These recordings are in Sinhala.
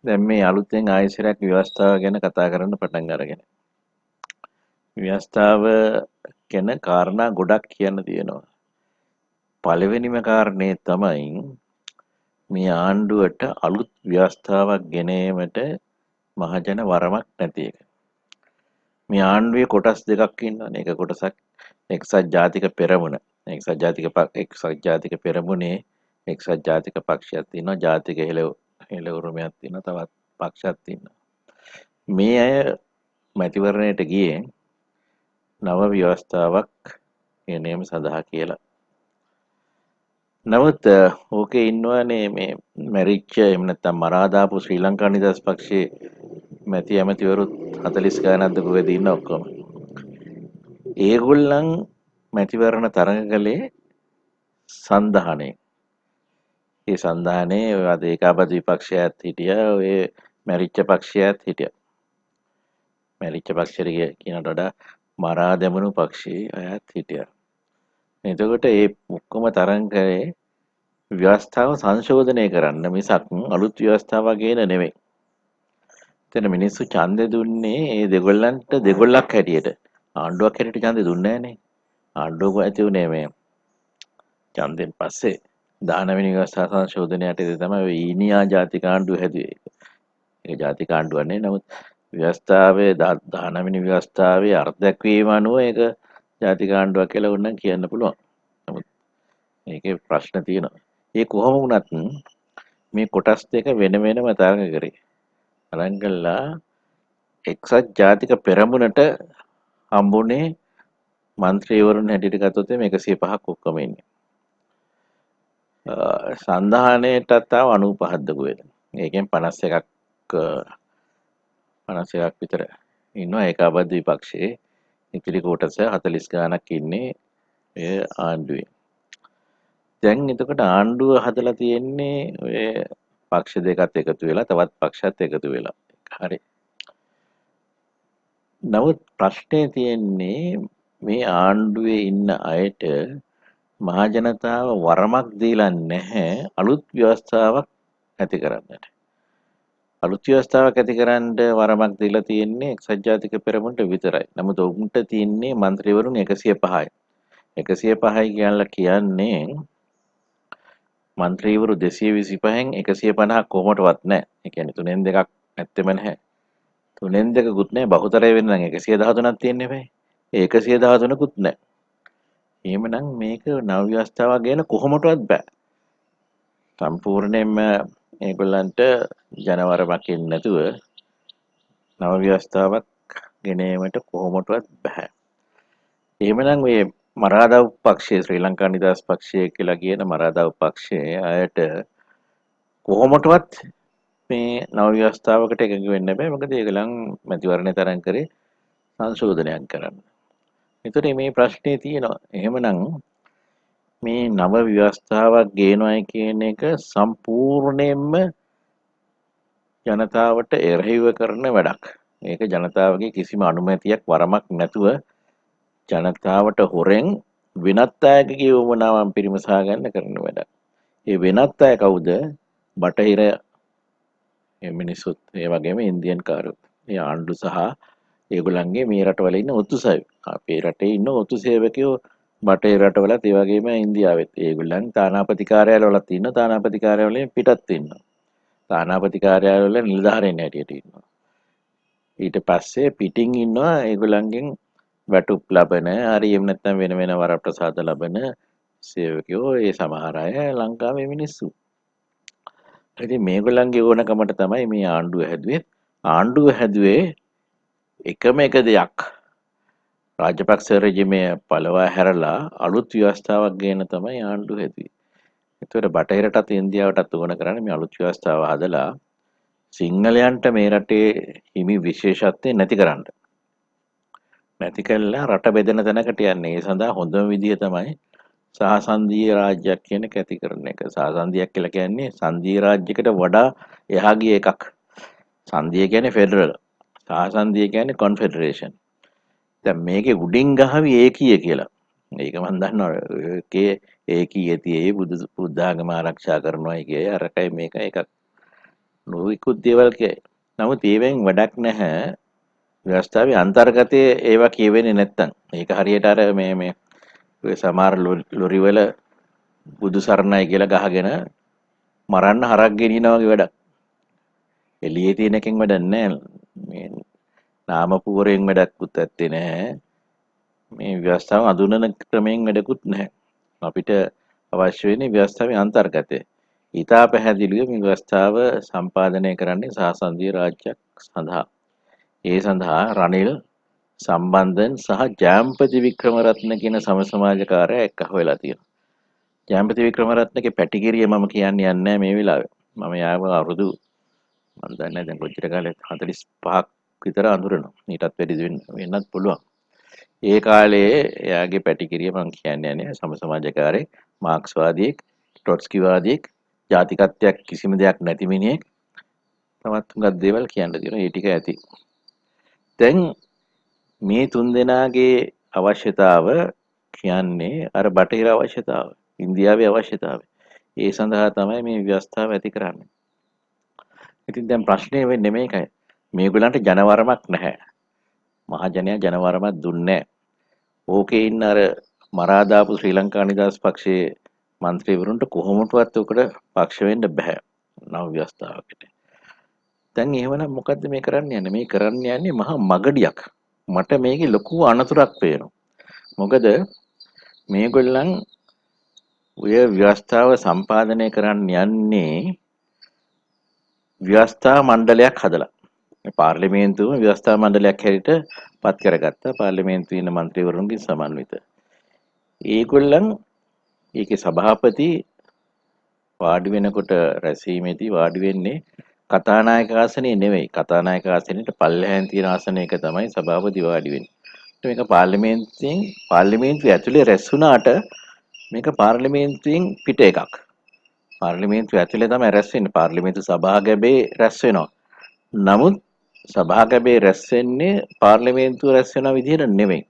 දැන් මේ අලුතෙන් ආයෙසරයක් ව්‍යවස්ථාව ගැන කතා කරන්න පටන් අරගෙන. ව්‍යවස්ථාව ගැන කාරණා ගොඩක් කියන්න තියෙනවා. පළවෙනිම කාරණේ තමයි මේ ආණ්ඩුවට අලුත් ව්‍යවස්ථාවක් ගෙන ඒමට මහජන වරමක් නැති එක. මේ ආණ්ඩුවේ කොටස් දෙකක් ඉන්නවනේ. එක කොටසක් එක්සත් ජාතික පෙරමුණ. එක්සත් ජාතික පෙරමුණේ එක්සත් ජාතික පක්ෂයක් තියෙනවා. ජාතික හෙළවුරුමයක් තියෙනවා. තවත් පක්ෂයක් තියෙනවා. මේ අය මැතිවරණයට ගියේ නව ව්‍යවස්ථාවක් ගෙනීම සඳහා කියලා. නමුත් ඕකේ ඉන්නවනේ මේ මැරිච්ච එහෙම නැත්නම් මරා දාපු ශ්‍රී ලංකා නිදහස් පක්ෂයේ ඇමතිවරුත් 40 ගානක්ද කොහෙද ඉන්න ඔක්කොම. ඒගොල්ලන් මැතිවරණ තරඟ කළේ සන්ධානයේ. ඒ සන්ධානයේ ඔය අද ඒකාබද්ධ විපක්ෂයත් හිටියා, ඔය මැරිච්ච පක්ෂයත් හිටියා. මැරිච්ච පක්ෂයට කියනට වඩා මරා දැමුණු පක්ෂයේ අයත් හිටියා. එතකොට ඒ ඔක්කොම තරඟ කරේ ව්‍යවස්ථාව සංශෝධනය කරන්න මිසක් අලුත් ව්‍යවස්ථාවක් ගේන නෙමෙයි. එතන මිනිස්සු ඡන්දෙ දුන්නේ ඒ දෙගොල්ලන්ට දෙගොල්ලක් හැටියට. ආණ්ඩුවක් හැටියට ඡන්දෙ දුන්නේ නැහනේ. ආණ්ඩුවක ඇති උනේ මේ ඡන්දෙන් පස්සේ 19 වෙනි ව්‍යවස්ථා සංශෝධනයට තමයි ඔය ඊනියා ජාතික ආණ්ඩුව හැදුවේ. ඒක ජාතික ආණ්ඩුවක් නෙවෙයි. නමුත් ව්‍යවස්ථාවේ 19 වෙනි ව්‍යවස්ථාවේ අර්ධයක් වීම අනුව ඒක ජාතික ආණ්ඩුවක් කියලා උන්නම් කියන්න පුළුවන්. නමුත් මේකේ ප්‍රශ්න තියෙනවා. ඒ කොහොම වුණත් මේ කොටස් දෙක වෙන වෙනම තරඟ කරේ. තරඟ කළා එක්සත් ජාතික පෙරමුණට හම්බුනේ മന്ത്രിවරුන් හැටියට ගත්තොත් මේ 105ක් ඔක්කොම ඉන්නේ. සන්ධානයටත් ආව 95ක්ද කොහෙද. ඒකෙන් 51ක් විතර ඉන්නවා ඒකාබද්ධ විපක්ෂයේ. ඉතිරි කොටස 40 ගාණක් ඉන්නේ ඒ ආණ්ඩුවේ. දැන් එතකොට ආණ්ඩුව හදලා තියෙන්නේ ඔය පක්ෂ දෙකත් එකතු වෙලා තවත් පක්ෂත් එකතු වෙලා. හරි. නමුත් ප්‍රශ්නේ තියෙන්නේ මේ ආණ්ඩුවේ ඉන්න අයට මහජනතාව වරමක් දීලා නැහැ අලුත් ව්‍යවස්ථාවක් ඇති කරන්නට. අලුත් ව්‍යවස්ථාවක් ඇති කරන්න වරමක් දීලා තියෙන්නේ එක්සත් ජාතික පෙරමුණට විතරයි. නමුත් උන්ට තියෙන්නේ മന്ത്രിවරුන් 105යි. 105යි කියලා කියන්නේ മന്ത്രിවරු 225න් 150ක් කොහොමටවත් නැහැ. ඒ කියන්නේ තුනෙන් දෙකක් නැත්තෙම නැහැ. තුනෙන් දෙකකුත් නැහැ. බහුතරය වෙන්න නම් 113ක් තියෙන්නේ බෑ. ඒ 113කුත් නැහැ. එහෙමනම් මේක නව ව්‍යවස්ථාවක් ගැන කොහොමටවත් බෑ. සම්පූර්ණයෙන්ම ඒගොල්ලන්ට ජනවරමක් ඉන්නේ නැතුව නව ව්‍යවස්ථාවක් ගෙනීමට කොහොමටවත් බෑ. එහෙමනම් මේ මරාදව් පක්ෂයේ ශ්‍රී ලංකා නිදහස් පක්ෂය කියලා කියන මරාදව් පක්ෂයේ අයට කොහොමටවත් මේ නව ව්‍යවස්ථාවකට එකඟ වෙන්න බෑ. මොකද ඒගොල්ලන් මැතිවරණය තරම් කරේ සංශෝධනයක් කරන්න. ඒතර මේ ප්‍රශ්නේ තියෙනවා. එහෙමනම් මේ නව ව්‍යවස්ථාවක් ගේනවයි කියන එක සම්පූර්ණයෙන්ම ජනතාවට එරෙහිව කරන වැඩක්. ඒක ජනතාවගේ කිසිම අනුමැතියක් වරමක් නැතුව ජනතාවට හොරෙන් වෙනත් අයගේ වමනාවන් පිරිමසා ගන්න කරන වැඩක්. ඒ වෙනත් අය කවුද? බටහිර මිනිස්සුත් ඒ වගේම ඉන්දියන් කාරුත්. ඒ ආණ්ඩු සහ ඒගොල්ලන්ගේ මේ රටවල ඉන්න ඔත්තු සේවක. අපේ රටේ ඉන්න ඔත්තු සේවකයෝ බටහිර රටවලත් ඒ වගේම ඉන්දියාවෙත්. ඒගොල්ලන් තානාපති කාර්යාලවලත් ඉන්න තානාපති කාර්යාලවලින් පිටත් ඉන්නවා. තානාපති කාර්යාලවල නිලධාරීන් හැටියට ඉන්නවා. ඊට පස්සේ පිටින් ඉන්නවා ඒගොල්ලන්ගෙන් වැටුප් ලබන හරි එහෙම නැත්නම් වෙන වෙන වරප්‍රසාද ලබන සේවකයෝ ඒ සමහර අය ලංකාවේ මිනිස්සු. ඉතින් මේගොල්ලන්ගේ ඕනකමට තමයි මේ ආණ්ඩුව හැදුවේ. ආණ්ඩුව හැදුවේ එකම එක දෙයක්. රාජපක්ෂ රෙජිමය පළවා හැරලා අලුත් ව්‍යවස්ථාවක් ගේන තමයි ආණ්ඩුව හැදුවේ. ඒතකොට බටහිරටත් ඉන්දියාවටත් ඕන කරන්නේ මේ අලුත් ව්‍යවස්ථාව හදලා සිංහලයන්ට මේ රටේ හිමි විශේෂත්වය නැති කරන්න. නැති කළා රට බෙදෙන තැනකට යන්නේ. ඒ සඳහා හොඳම විදිය තමයි සහසන්ධීය රාජ්‍යයක් කියන එක ඇති කරන එක. සහසන්ධියක් කියලා කියන්නේ සංධීය රාජ්‍යයකට වඩා එහා ගිය එකක්. සංධිය කියන්නේ ෆෙඩරල්. සහසන්ධිය කියන්නේ කොන්ෆෙඩරේෂන්. දැන් මේකේ උඩින් ගහවි ඒකීය කියලා. ඒක මම දන්නවා. ඒකේ ඒකීය තියේ බුද්ධ ආගම ආරක්ෂා කරනවායි කියයි අරකයි මේක එකක්. නොයෙකුත් දේවල් කියයි. නමුත් ඒවෙන් වැඩක් නැහැ. ව්‍යවස්ථාවේ අන්තර්ගතයේ ඒවා කියවෙන්නේ නැත්තම්. ඒක හරියට අර මේ ඔය සමහර ලොරිවල බුදු සරණයි කියලා ගහගෙන මරන්න හරක් ගෙනියනා වගේ වැඩක්. එළියේ තියෙන එකෙන් වැඩක් නැහැ. මේ නාම පුවරෙන් වැඩකුත් ඇත්තේ නැහැ. මේ ව්‍යවස්ථාව අඳුනන ක්‍රමයෙන් වැඩකුත් නැහැ. අපිට අවශ්‍ය වෙන්නේ ව්‍යවස්ථාවේ අන්තර්ගතය. ඊටා පැහැදිලිව මේ ව්‍යවස්ථාව සම්පාදනය කරන්නේ සාසන්දීය රාජ්‍යයක් සඳහා. ඒ සඳහා රනිල් සම්බන්ධන් සහ ජයම්පති වික්‍රමරත්න කියන සම සමාජකාරයා එක්ක වෙලා තියෙනවා. ජයම්පති වික්‍රමරත්නගේ පැටිකිරිය මම කියන්න යන්නේ නැහැ මේ වෙලාවේ. මම යාව අවුරුදු මම දන්නේ නැහැ දැන් කොච්චර කාලෙත් 45ක් විතර අඳුරනවා. ඊටත් වැඩි වෙන්නත් පුළුවන්. ඒ කාලේ එයාගේ පැටිකිරිය මම කියන්නේ නැහැ. සම සමාජකාරයෙක්, මාක්ස්වාදියෙක්, ට්‍රොට්ස්කිවාදියෙක්, ජාතිකත්වයක් කිසිම දෙයක් නැති මිනිහෙක්. තමත් හුඟක් දේවල් කියන්න තියෙනවා. ඒ ටික ඇති. දැන් මේ තුන්දෙනාගේ අවශ්‍යතාව කියන්නේ අර බටහිර අවශ්‍යතාව. ඉන්දියාවේ අවශ්‍යතාවය. ඒ සඳහා තමයි මේ ව්‍යවස්ථාව ඇති කරන්නේ. ඉතින් දැන් ප්‍රශ්නේ වෙන්නේ මේකයි. මේගොල්ලන්ට ජනවරමක් නැහැ. මහජනයා ජනවරමක් දුන්නේ නැහැ. ඕකේ ඉන්න අර මරා දාපු ශ්‍රී ලංකා නිදහස් පක්ෂයේ മന്ത്രിවරුන්ට කොහොමදවත් උකට පක්ෂ වෙන්න බෑ. නව ව්‍යවස්ථාවකට. දැන් එහෙමනම් මොකද්ද මේ කරන්න යන්නේ? මේ කරන්න යන්නේ මහා මගඩියක්. මට මේකේ ලොකු අනතුරක් පේනවා. මොකද මේගොල්ලන් ඔය ව්‍යවස්ථාව සම්පාදනය කරන්න යන්නේ ව්‍යවස්ථා මණ්ඩලයක් හදලා. මේ පාර්ලිමේන්තුව ව්‍යවස්ථා මණ්ඩලයක් හැටියට පත් කරගත්තා. පාර්ලිමේන්තුවේ ඉන්න മന്ത്രിවරුන්ගේ සමන්විත. ඒගොල්ලන් ඒකේ සභාපති වාඩි වෙනකොට රැස්වීමේදී වාඩි වෙන්නේ කතානායක ආසනයේ නෙවෙයි. කතානායක ආසනෙට පල්ලෙහාන් තියෙන ආසනයක තමයි සභාපති වාඩි වෙන්නේ. මේක පාර්ලිමේන්තුවේ ඇතුලේ රැස් වුණාට මේක පාර්ලිමේන්තුවෙන් පිට එකක්. පාර්ලිමේන්තුව ඇතුලේ තමයි රැස් වෙන්නේ. පාර්ලිමේන්තු සභාගබේ රැස් වෙනවා. නමුත් සභාගබේ රැස් වෙන්නේ පාර්ලිමේන්තුව රැස් වෙන විදිහට නෙවෙයි.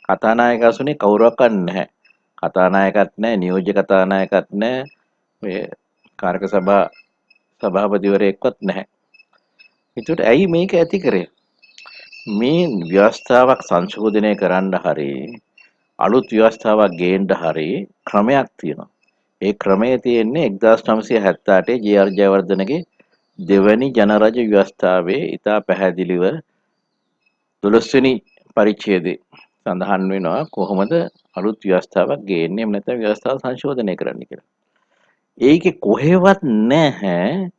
කතානායක ආසනේ කවුරක්වත් නැහැ. කතානායකත් නැහැ, නියෝජ්‍ය කතානායකත් නැහැ. ඔය කාරක සභාපතිවරයෙක්වත් නැහැ. ඒකට ඇයි මේක ඇති කරේ? මේ ව්‍යවස්ථාවක් සංශෝධනය කරන්න හරි අලුත් ව්‍යවස්ථාවක් ගේන්න හරි ක්‍රමයක් තියෙනවා. ඒ ක්‍රමය තියෙන්නේ 1978 ජේ.ආර්. ජයවර්ධනගේ දෙවැනි ජනරජ ව්‍යවස්ථාවේ ඉතා පැහැදිලිව 12 වෙනි පරිච්ඡේදයේ සඳහන් වෙනවා කොහොමද අලුත් ව්‍යවස්ථාවක් ගේන්නේ එහෙම නැත්නම් ව්‍යවස්ථාව සංශෝධනය කරන්න කියලා. ඒකේ කොහෙවත් නැහැ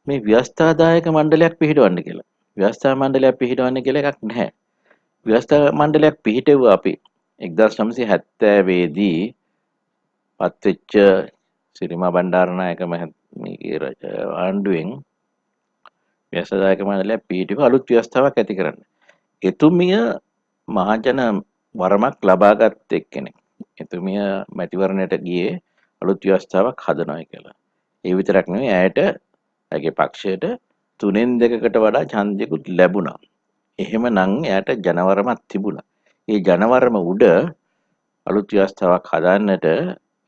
මේ ව්‍යවස්ථාදායක මණ්ඩලයක් පිහිටවන්න කියලා. ව්‍යවස්ථා මණ්ඩලයක් පිහිටවන්න කියලා එකක් නැහැ. ව්‍යවස්ථා මණ්ඩලයක් පිහිටෙව්වා අපි 1970 දී පත්වෙච්ච සිරිමා බණ්ඩාරනායක මහත්මියගේ ආණ්ඩුවෙන් ව්‍යවස්ථාදායක මණ්ඩලයක් පිහිටුව අලුත් ව්‍යවස්ථාවක් ඇති කරන්න. එතුමිය මහජන වරමක් ලබාගත් එක්කෙනෙක්. එතුමිය මැතිවරණයට ගියේ අලුත් ව්‍යවස්ථාවක් හදනවා කියලා. ඒ විතරක් නෙවෙයි ඇයට ඇගේ පක්ෂයට 3න් 2කට වඩා ඡන්දයකුත් ලැබුණා. එහෙමනම් එයාට ජනවරමක් තිබුණා. ඒ ජනවරම උඩ අලුත් ව්‍යවස්ථාවක් හදන්නට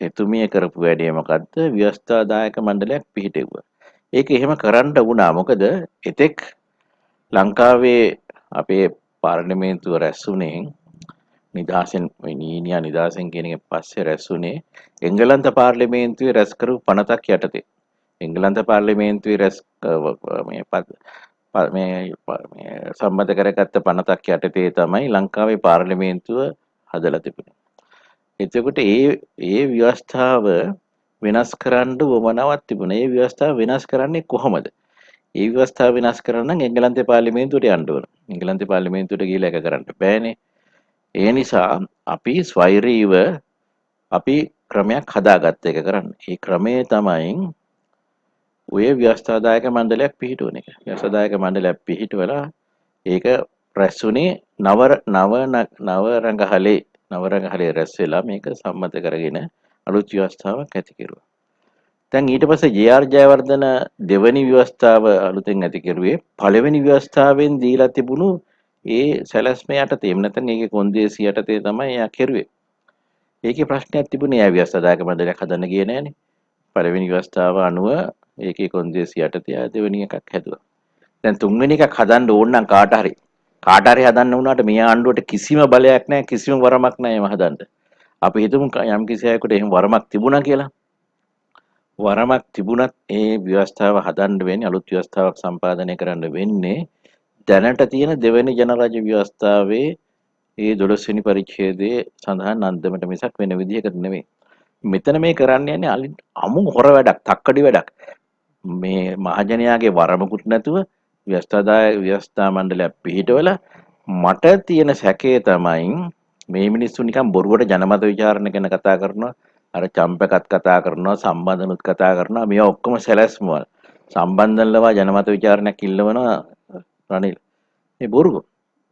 එතුමිය කරපු වැඩේ මොකද්ද? ව්‍යවස්ථාදායක මණ්ඩලයක් පිහිටෙව්වා. ඒක එහෙම කරන්න වුණා. මොකද එතෙක් ලංකාවේ අපේ පාර්ලිමේන්තුව රැස්ුනේ නිදහසෙන් නීනියා නිදහසෙන් කියන එක පස්සේ රැස්ුනේ එංගලන්ත පාර්ලිමේන්තුවේ රැස් කරපු පනතක් යටතේ. එංගලන්ත පාර්ලිමේන්තුවේ රැස් මේ සම්මත කරගත්ත පනතක් යටතේ තමයි ලංකාවේ පාර්ලිමේන්තුව හදලා තිබුණේ. එතකොට ඒ ව්‍යවස්ථාව වෙනස් කරන්න වමනාවක් තිබුණා. ඒ ව්‍යවස්ථාව වෙනස් කරන්නේ කොහොමද? ඒ ව්‍යවස්ථාව වෙනස් කරන්න නම් එංගලන්තේ පාර්ලිමේන්තුවට යන්න ඕන. එංගලන්තේ පාර්ලිමේන්තුවට ගිහිල්ලා ඒක කරන්න බෑනේ. ඒ නිසා අපි ස්වෛරීව අපි ක්‍රමයක් හදාගත්ත එක කරන්න. ඒ ක්‍රමය තමයි ඔය ව්‍යවස්ථාදායක මණ්ඩලයක් පිහිටුවන එක. ව්‍යවස්ථාදායක මණ්ඩලයක් පිහිටුවලා ඒක රැස්ුනේ නවරංගහලේ රැස් වෙලා මේක සම්මත කරගෙන අලුත් ව්‍යවස්ථාවක් ඇති කෙරුවා. දැන් ඊට පස්සේ ජේ.ආර්. ජයවර්ධන දෙවැනි ව්‍යවස්ථාව අලුතෙන් ඇති කෙරුවේ පළවෙනි ව්‍යවස්ථාවෙන් දීලා තිබුණු ඒ සැලැස්ම යටතේ. එහෙම නැත්නම් ඒකේ කොන්දේසි යටතේ තමයි එයා කෙරුවේ. ඒකේ ප්‍රශ්නයක් තිබුණේ එයා ව්‍යවස්ථාදායක මණ්ඩලයක් හදන්න ගියේ නෑනේ. පළවෙනි ව්‍යවස්ථාව අනුව ඒකේ කොන්දේසි යටතේ ආ දෙවෙනි එකක් හැදුවා. දැන් තුන්වෙනි එකක් හදන්න ඕන නම් කාට හරි හදන්න වුණාට මේ ආණ්ඩුවට කිසිම බලයක් නැහැ, කිසිම වරමක් නැහැ ඒව හදන්න. අපි හිතමු යම් කිසි අයෙකුට එහෙම වරමක් තිබුණා කියලා. වරමක් තිබුණත් ඒ ව්‍යවස්ථාව හදන්න වෙන්නේ, අලුත් ව්‍යවස්ථාවක් සම්පාදනය කරන්න වෙන්නේ දැනට තියෙන දෙවෙනි ජනරාජ්‍ය ව්‍යවස්ථාවේ ඒ 12 වෙනි පරිච්ඡේදයේ සඳහන් අන්දමට මිසක් වෙන විදිහකට නෙමෙයි. මෙතන මේ කරන්න යන්නේ අමු හොර වැඩක්, තක්කඩි වැඩක්. මේ මහජනයාගේ වරමකුත් නැතුව ව්‍යවස්ථා මණ්ඩලයක් පිහිටවලා මට තියෙන සැකේ තමයි මේ මිනිස්සු නිකන් බොරුවට ජනමත විචාරණ ගැන කතා කරනවා, අර චම්පකත් කතා කරනවා, සම්බන්ධනුත් කතා කරනවා, මේවා ඔක්කොම සැලැස්මවල්. සම්බන්ධන් ලවා ජනමත විචාරණයක් ඉල්ලවනවා රනිල්. මේ බොරුව.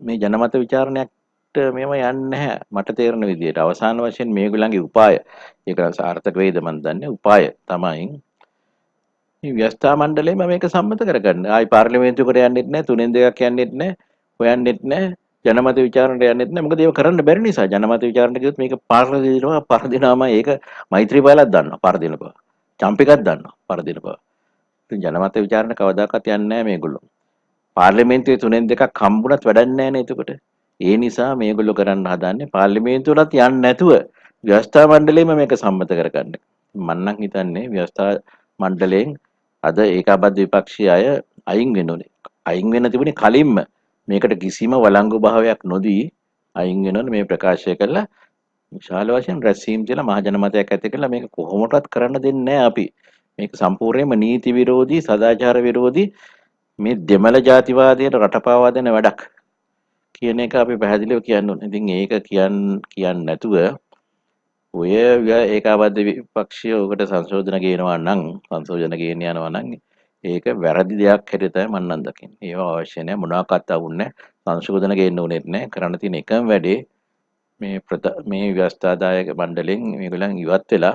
මේ ජනමත විචාරණයක්ට මේව යන්නේ නැහැ මට තේරෙන විදිහට. අවසාන වශයෙන් මේගොල්ලන්ගේ උපාය, ඒක සාර්ථක වෙයිද මන් දන්නේ. උපාය තමයි මේ ව්‍යවස්ථා මණ්ඩලයම මේක සම්මත කරගන්න. ආයි පාර්ලිමේන්තුවකට යන්නෙත් නැහැ, තුනෙන් දෙකක් යන්නෙත් නැහැ, හොයන්නෙත් නැහැ, ජනමත විචාරණයට යන්නෙත් නැහැ. මොකද ඒක කරන්න බැරි නිසා. ජනමත විචාරණයට ගියොත් මේක පාර්ලිමේන්තුව පරදිනාම ඒක මෛත්‍රීපාලත් දන්නවා පරදින බව. චම්පිකත් දන්නවා පරදින බව. ඉතින් ජනමත විචාරණ කවදාකවත් යන්නේ නැහැ මේගොල්ලෝ. පාර්ලිමේන්තුවේ තුනෙන් දෙකක් හම්බුණත් වැඩක් නැහැ නේ එතකොට. ඒ නිසා මේගොල්ලෝ කරන්න හදන්නේ පාර්ලිමේන්තුවටත් යන්නේ නැතුව ව්‍යවස්ථා මණ්ඩලයම මේක සම්මත කරගන්න. මම නම් හිතන්නේ ව්‍යවස්ථා මණ්ඩලයෙන් අද ඒකාබද්ධ විපක්ෂයේ අය අයින් වෙන්න ඕනේ. අයින් වෙන්න තිබුණේ කලින්ම මේකට කිසිම වළංගු භාවයක් නොදී අයින් වෙන්න ඕනේ මේ ප්‍රකාශය කළා. විශාල වශයෙන් රැස්වීම් තියලා මහජන මතයක් ඇති කරලා මේක කොහොමටවත් කරන්න දෙන්නේ නැහැ අපි. මේක සම්පූර්ණයෙන්ම නීති විරෝධී, සදාචාර විරෝධී, මේ දෙමළ ජාතිවාදයට රටපාවා දෙන වැඩක් කියන එක අපි පැහැදිලිව කියන්න ඕනේ. ඉතින් ඒක කියන්නේ නැතුව ඔය ඒකාබද්ධ විපක්ෂය ඔකට සංශෝධන ගේනවා නම්, සංශෝධන ගේන්න යනවා නම් ඒක වැරදි දෙයක් හැටියට තමයි මම නම් දකින්නේ. ඒව අවශ්‍ය නැහැ, මොනවාක්වත් අවුන්නේ නැහැ. සංශෝධන ගේන්න ඕනෙත් නැහැ. කරන්න තියෙන එකම වැඩේ මේ ව්‍යවස්ථාදායක මණ්ඩලෙන් මේගොල්ලන් ඉවත් වෙලා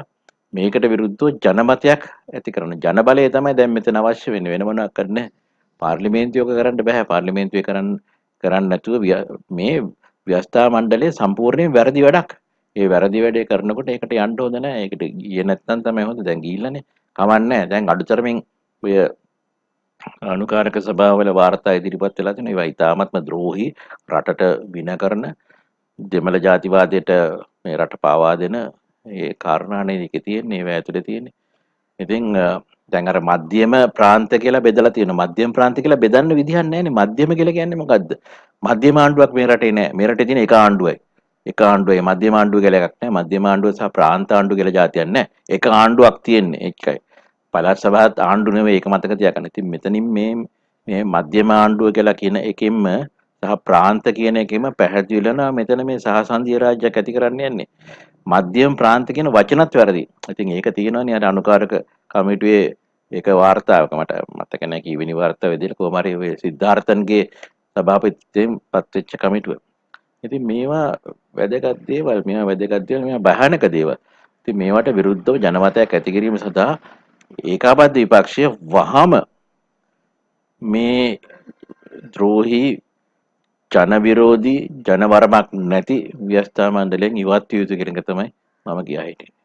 මේකට විරුද්ධව ජනමතයක් ඇති කරන ජනබලය තමයි දැන් මෙතන අවශ්‍ය වෙන්නේ. වෙන මොනවාක්වත් නැහැ. පාර්ලිමේන්තුවක කරන්න බෑ. පාර්ලිමේන්තුවේ කරන්න නැතුව මේ ව්‍යවස්ථා මණ්ඩලය සම්පූර්ණයෙන් වැරදි වැඩක්. ඒ වැරදි වැඩේ කරනකොට ඒකට යන්න හොඳ නැහැ. ඒකට ගියේ නැත්නම් තමයි හොඳ. දැන් ගිහිල්ලානේ. කමන්නේ නැහැ. දැන් අඩුතරමින් ඔය අනුකාරක සභාවල වාර්තා ඉදිරිපත් වෙලා තියෙනවා. ඒවා ඉතාමත්ම ද්‍රෝහී, රටට වින කරන, දෙමළ ජාතිවාදයට මේ රට පාවා දෙන ඒ කාරණානේ ඒකේ තියෙන්නේ. ඒවා ඇතුලේ තියෙන්නේ. ඉතින් දැන් අර මධ්‍යම ප්‍රාන්ත කියලා බෙදලා තියෙනවා. මධ්‍යම ප්‍රාන්ත කියලා බෙදන්න විදිහක් නැහැනේ. මධ්‍යම කියලා කියන්නේ මොකද්ද? මධ්‍යම ආණ්ඩුවක් මේ රටේ නැහැ. මේ රටේ තියෙන එක ආණ්ඩුවයි. එක ආණ්ඩුවයි. මධ්‍යම ආණ්ඩුව කියලා එකක් නැහැ. මධ්‍යම ආණ්ඩුව සහ ප්‍රාන්ත ආණ්ඩුව කියලා જાතියක් නැහැ. එක ආණ්ඩුවක් තියෙන්නේ. ඒකයි. පළාත් සභාවත් ආණ්ඩු නෙවෙයි. ඒක මතක තියාගන්න. ඉතින් මෙතනින් මේ මධ්‍යම ආණ්ඩුව කියලා කියන එකෙන්ම සහ ප්‍රාන්ත කියන එකෙම පැහැදිලි වෙනවා මෙතන මේ සහසන්ධිය රාජ්‍යයක් ඇති කරන්න යන්නේ. මධ්‍යම ප්‍රාන්ත කියන වචනත් වැරදි. ඉතින් ඒක තියෙනවනේ අර අනුකාරක කමිටුවේ ඒක වාර්තාවක මට මතක නැහැ කීවෙනි වාර්තාව විදිහට කොහොම හරි ඔය සිද්ධාර්ථන්ගේ සභාපතිත්වයෙන් පත්වෙච්ච කමිටුව. ඉතින් මේවා වැදගත් දේවල්, මේවා භයානක දේවල්. ඉතින් මේවට විරුද්ධව ජනමතයක් ඇති කිරීම සඳහා ඒකාබද්ධ විපක්ෂය වහම මේ ද්‍රෝහී, ජන විරෝධී, ජනවරමක් නැති ව්‍යවස්ථා මණ්ඩලයෙන් ඉවත් විය යුතු කියන එක තමයි මම කියා හිටියේ.